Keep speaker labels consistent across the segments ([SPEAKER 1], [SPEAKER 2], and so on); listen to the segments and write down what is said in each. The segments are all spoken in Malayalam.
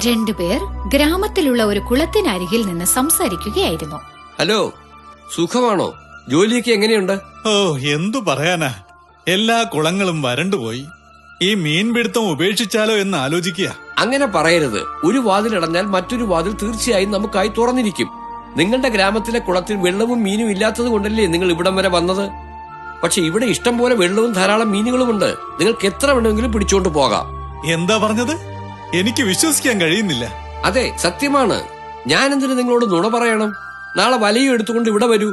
[SPEAKER 1] രണ്ടുപേർ ഗ്രാമത്തിലുള്ള ഒരു കുളത്തിനരികിൽ നിന്ന് സംസാരിക്കുകയായിരുന്നു.
[SPEAKER 2] ഹലോ, സുഖമാണോ? ജോലിയൊക്കെ എങ്ങനെയുണ്ട്?
[SPEAKER 3] ഓ, എന്തു പറയാനാ, എല്ലാ കുളങ്ങളും വരണ്ടുപോയി. ഈ മീൻപിടുത്തം ഉപേക്ഷിച്ചാലോ എന്ന് ആലോചിക്കുക.
[SPEAKER 2] അങ്ങനെ പറയരുത്. ഒരു വാതിലടഞ്ഞാൽ മറ്റൊരു വാതിൽ തീർച്ചയായും നമുക്കായി തുറന്നിരിക്കും. നിങ്ങളുടെ ഗ്രാമത്തിലെ കുളത്തിൽ വെള്ളവും മീനും ഇല്ലാത്തത് കൊണ്ടല്ലേ നിങ്ങൾ ഇവിടം വരെ വന്നത്. പക്ഷെ ഇവിടെ ഇഷ്ടം പോലെ വെള്ളവും ധാരാളം മീനുകളുമുണ്ട്. നിങ്ങൾക്ക് എത്ര വേണമെങ്കിലും പിടിച്ചോണ്ട് പോകാം.
[SPEAKER 3] എന്താ പറഞ്ഞത്? എനിക്ക് വിശ്വസിക്കാൻ കഴിയുന്നില്ല.
[SPEAKER 2] അതെ, സത്യമാണ്. ഞാൻ എന്തിനു നിങ്ങളോട് നുണ പറയണം? നാളെ വലയും എടുത്തുകൊണ്ട് ഇവിടെ വരൂ,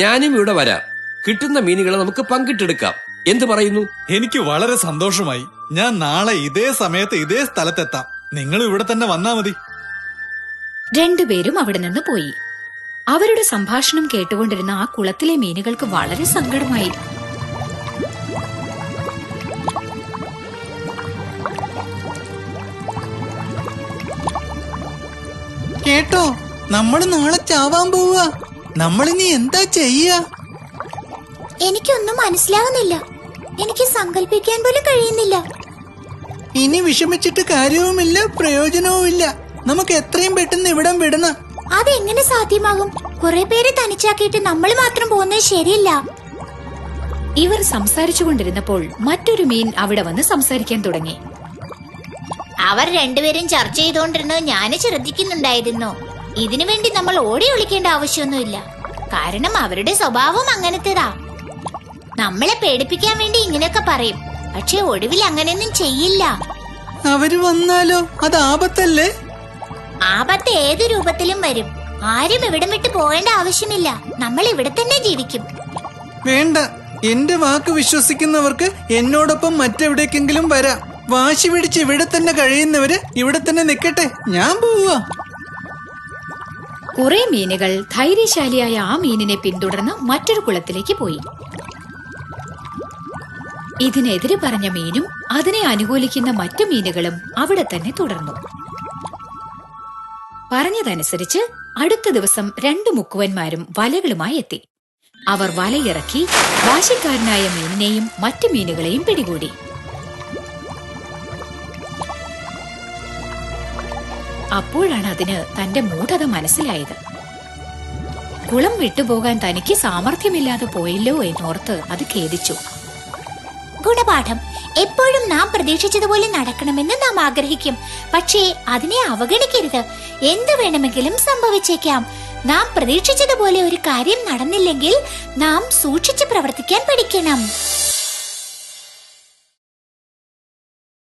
[SPEAKER 2] ഞാനും ഇവിടെ വരാം. കിട്ടുന്ന മീനുകളെ നമുക്ക് പങ്കിട്ടെടുക്കാം. എന്ത് പറയുന്നു?
[SPEAKER 3] എനിക്ക് വളരെ സന്തോഷമായി. ഞാൻ നാളെ ഇതേ സമയത്ത് ഇതേ സ്ഥലത്തെത്താം. നിങ്ങൾ ഇവിടെ തന്നെ വന്നാ മതി.
[SPEAKER 1] രണ്ടുപേരും അവിടെ നിന്ന് പോയി. അവരുടെ സംഭാഷണം കേട്ടുകൊണ്ടിരുന്ന ആ കുളത്തിലെ മീനുകൾക്ക് വളരെ സങ്കടമായി.
[SPEAKER 4] കേട്ടോ, നമ്മൾ നാളെ ചാവാൻ പോവുക. നമ്മളിനി എന്താ ചെയ്യാ?
[SPEAKER 5] എനിക്കൊന്നും മനസ്സിലാവുന്നില്ല. എനിക്ക് സങ്കല്പിക്കാൻ പോലും കഴിയുന്നില്ല.
[SPEAKER 4] ഇനി വിഷമിച്ചിട്ട് കാര്യവുമില്ല, പ്രയോജനവുമില്ല. നമുക്ക് എത്രയും പെട്ടെന്ന് ഇവിടം വിടണം.
[SPEAKER 5] അതെങ്ങനെ സാധ്യമാകും? കുറെ പേര് തനിച്ചാക്കിയിട്ട് നമ്മൾ മാത്രം പോകുന്നത് ശരിയല്ല.
[SPEAKER 1] ഇവർ സംസാരിച്ചുകൊണ്ടിരുന്നപ്പോൾ മറ്റൊരു മീൻ അവിടെ വന്ന് സംസാരിക്കാൻ തുടങ്ങി.
[SPEAKER 5] അവർ രണ്ടുപേരും ചർച്ച ചെയ്തുകൊണ്ടിരുന്നത് ഞാൻ ശ്രദ്ധിക്കുന്നുണ്ടായിരുന്നു. ഇതിനു വേണ്ടി നമ്മൾ ഓടി ഒളിക്കേണ്ട ആവശ്യമൊന്നുമില്ല. കാരണം അവരുടെ സ്വഭാവം അങ്ങനത്തേതാ. നമ്മളെ പേടിപ്പിക്കാൻ വേണ്ടി ഇങ്ങനെയൊക്കെ പറയും, പക്ഷെ ഒടുവിൽ അങ്ങനെയൊന്നും ചെയ്യില്ല.
[SPEAKER 4] അവര് വന്നാലോ? അത് ആപത്തല്ലേ?
[SPEAKER 5] ആപത്ത് ഏതു രൂപത്തിലും വരും. ആരും ഇവിടം വിട്ട് പോകേണ്ട ആവശ്യമില്ല. നമ്മൾ ഇവിടെ തന്നെ ജീവിക്കും.
[SPEAKER 4] വേണ്ട, എന്റെ വാക്ക് വിശ്വസിക്കുന്നവർക്ക് എന്നോടൊപ്പം മറ്റെവിടേക്കെങ്കിലും വരാം. വാശി പിടിച്ച് ഇവിടെ തന്നെ കഴിയുന്നവര് ഇവിടെ തന്നെ നിക്കട്ടെ. ഞാൻ പോവാ.
[SPEAKER 1] കുറെ മീനുകൾ ധൈര്യശാലിയായ ആ മീനിനെ പിന്തുടർന്ന് മറ്റൊരു കുളത്തിലേക്ക് പോയി. ഇതിനെതിരെ പറഞ്ഞ മീനും അതിനെ അനുകൂലിക്കുന്ന മറ്റു മീനുകളും അവിടെ തന്നെ തുടർന്നു. പറഞ്ഞതനുസരിച്ച് അടുത്ത ദിവസം രണ്ടു മുക്കുവന്മാരും വലകളുമായി എത്തി. അവർ വലയിറക്കി വാശിക്കാരനായ മീനിനെയും മറ്റു മീനുകളെയും പിടികൂടി. അപ്പോഴാണ് അതിന് തന്റെ മൂഢത മനസ്സിലായത്. കുളം വിട്ടുപോകാൻ തനിക്ക് സാമർഥ്യമില്ലാതെ പോയല്ലോ എന്നോർത്ത് അത് ഖേദിച്ചു.
[SPEAKER 5] ഗുണപാഠം: എപ്പോഴും നാം പ്രതീക്ഷിച്ചതുപോലെ നടക്കണമെന്ന് നാം ആഗ്രഹിക്കും, പക്ഷേ അതിനെ അവഗണിക്കരുത്. എന്തു വേണമെങ്കിലും സംഭവിച്ചേക്കാം. നാം പ്രതീക്ഷിച്ചതുപോലെ ഒരു കാര്യം നടന്നില്ലെങ്കിൽ നാം സൂക്ഷിച്ച് പ്രവർത്തിക്കാൻ പഠിക്കണം.